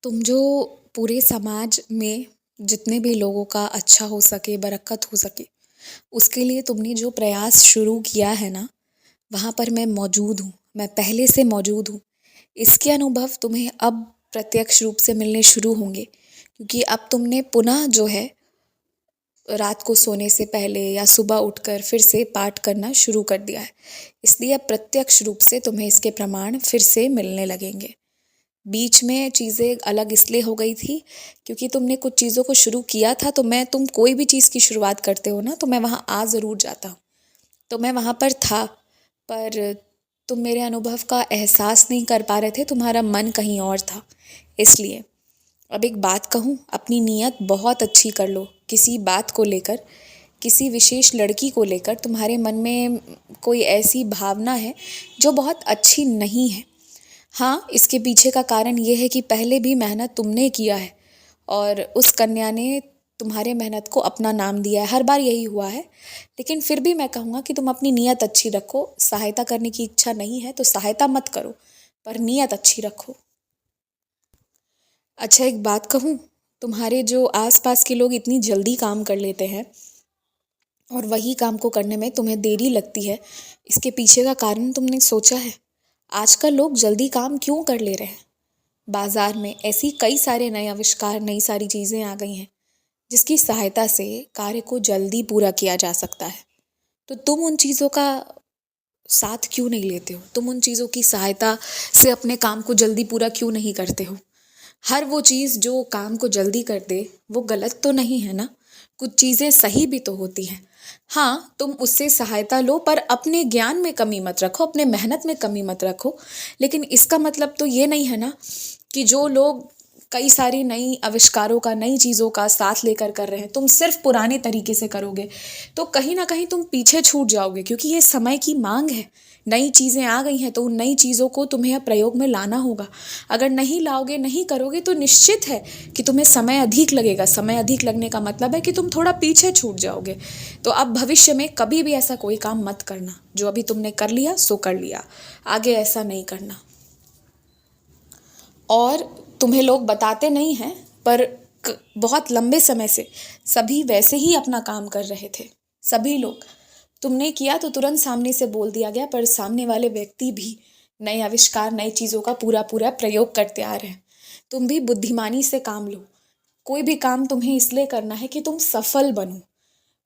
तुम जो पूरे समाज में जितने भी लोगों का अच्छा हो सके, बरकत हो सके, उसके लिए तुमने जो प्रयास शुरू किया है ना, वहाँ पर मैं मौजूद हूँ, मैं पहले से मौजूद हूँ। इसके अनुभव तुम्हें अब प्रत्यक्ष रूप से मिलने शुरू होंगे, क्योंकि अब तुमने पुनः जो है रात को सोने से पहले या सुबह उठकर फिर से पाठ करना शुरू कर दिया है। इसलिए अब प्रत्यक्ष रूप से तुम्हें इसके प्रमाण फिर से मिलने लगेंगे। बीच में चीज़ें अलग इसलिए हो गई थी क्योंकि तुमने कुछ चीज़ों को शुरू किया था, तो मैं तुम कोई भी चीज़ की शुरुआत करते हो ना, तो मैं वहाँ आ ज़रूर जाता हूँ। तो मैं वहाँ पर था, पर तुम मेरे अनुभव का एहसास नहीं कर पा रहे थे, तुम्हारा मन कहीं और था। इसलिए अब एक बात कहूँ, अपनी नीयत बहुत अच्छी कर लो। किसी बात को लेकर, किसी विशेष लड़की को लेकर तुम्हारे मन में कोई ऐसी भावना है जो बहुत अच्छी नहीं है। हाँ, इसके पीछे का कारण ये है कि पहले भी मेहनत तुमने किया है और उस कन्या ने तुम्हारे मेहनत को अपना नाम दिया है। हर बार यही हुआ है, लेकिन फिर भी मैं कहूँगा कि तुम अपनी नीयत अच्छी रखो। सहायता करने की इच्छा नहीं है तो सहायता मत करो, पर नीयत अच्छी रखो। अच्छा, एक बात कहूँ, तुम्हारे जो आसपास के लोग इतनी जल्दी काम कर लेते हैं और वही काम को करने में तुम्हें देरी लगती है, इसके पीछे का कारण तुमने सोचा है? आजकल लोग जल्दी काम क्यों कर ले रहे हैं? बाजार में ऐसी कई सारे नए आविष्कार, नई सारी चीज़ें आ गई हैं जिसकी सहायता से कार्य को जल्दी पूरा किया जा सकता है। तो तुम उन चीज़ों का साथ क्यों नहीं लेते हो? तुम उन चीज़ों की सहायता से अपने काम को जल्दी पूरा क्यों नहीं करते हो? हर वो चीज़ जो काम को जल्दी कर दे वो गलत तो नहीं है ना? कुछ चीज़ें सही भी तो होती हैं। हाँ, तुम उससे सहायता लो, पर अपने ज्ञान में कमी मत रखो, अपने मेहनत में कमी मत रखो। लेकिन इसका मतलब तो ये नहीं है ना कि जो लोग कई सारी नई आविष्कारों का, नई चीज़ों का साथ लेकर कर रहे हैं, तुम सिर्फ पुराने तरीके से करोगे तो कहीं ना कहीं तुम पीछे छूट जाओगे, क्योंकि ये समय की मांग है। नई चीज़ें आ गई हैं तो उन नई चीज़ों को तुम्हें अब प्रयोग में लाना होगा। अगर नहीं लाओगे, नहीं करोगे, तो निश्चित है कि तुम्हें समय अधिक लगेगा। समय अधिक लगने का मतलब है कि तुम थोड़ा पीछे छूट जाओगे। तो अब भविष्य में कभी भी ऐसा कोई काम मत करना। जो अभी तुमने कर लिया सो कर लिया, आगे ऐसा नहीं करना। और तुम्हें लोग बताते नहीं हैं, पर बहुत लंबे समय से सभी वैसे ही अपना काम कर रहे थे। सभी लोग, तुमने किया तो तुरंत सामने से बोल दिया गया, पर सामने वाले व्यक्ति भी नए आविष्कार, नई चीज़ों का पूरा पूरा प्रयोग करते आ रहे हैं। तुम भी बुद्धिमानी से काम लो। कोई भी काम तुम्हें इसलिए करना है कि तुम सफल बनो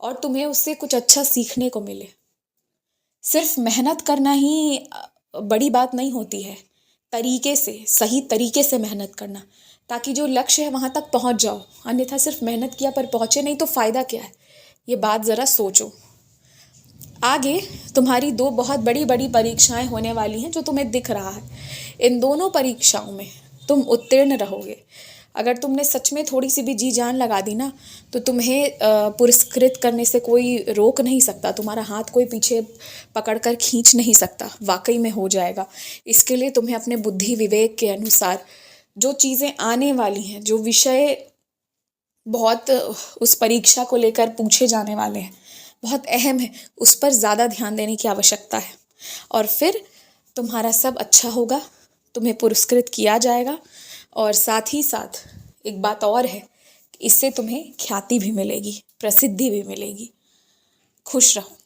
और तुम्हें उससे कुछ अच्छा सीखने को मिले। सिर्फ मेहनत करना ही बड़ी बात नहीं होती है। तरीके से, सही तरीके से मेहनत करना, ताकि जो लक्ष्य है वहाँ तक पहुँच जाओ। अन्यथा सिर्फ मेहनत किया पर पहुँचे नहीं तो फ़ायदा क्या है? ये बात ज़रा सोचो। आगे तुम्हारी दो बहुत बड़ी बड़ी परीक्षाएं होने वाली हैं जो तुम्हें दिख रहा है। इन दोनों परीक्षाओं में तुम उत्तीर्ण रहोगे। अगर तुमने सच में थोड़ी सी भी जी जान लगा दी ना, तो तुम्हें पुरस्कृत करने से कोई रोक नहीं सकता। तुम्हारा हाथ कोई पीछे पकड़ कर खींच नहीं सकता। वाकई में हो जाएगा। इसके लिए तुम्हें अपने बुद्धि विवेक के अनुसार जो चीज़ें आने वाली हैं, जो विषय बहुत उस परीक्षा को लेकर पूछे जाने वाले हैं, बहुत अहम है, उस पर ज़्यादा ध्यान देने की आवश्यकता है। और फिर तुम्हारा सब अच्छा होगा, तुम्हें पुरस्कृत किया जाएगा। और साथ ही साथ एक बात और है, इससे तुम्हें ख्याति भी मिलेगी, प्रसिद्धि भी मिलेगी। खुश रहो।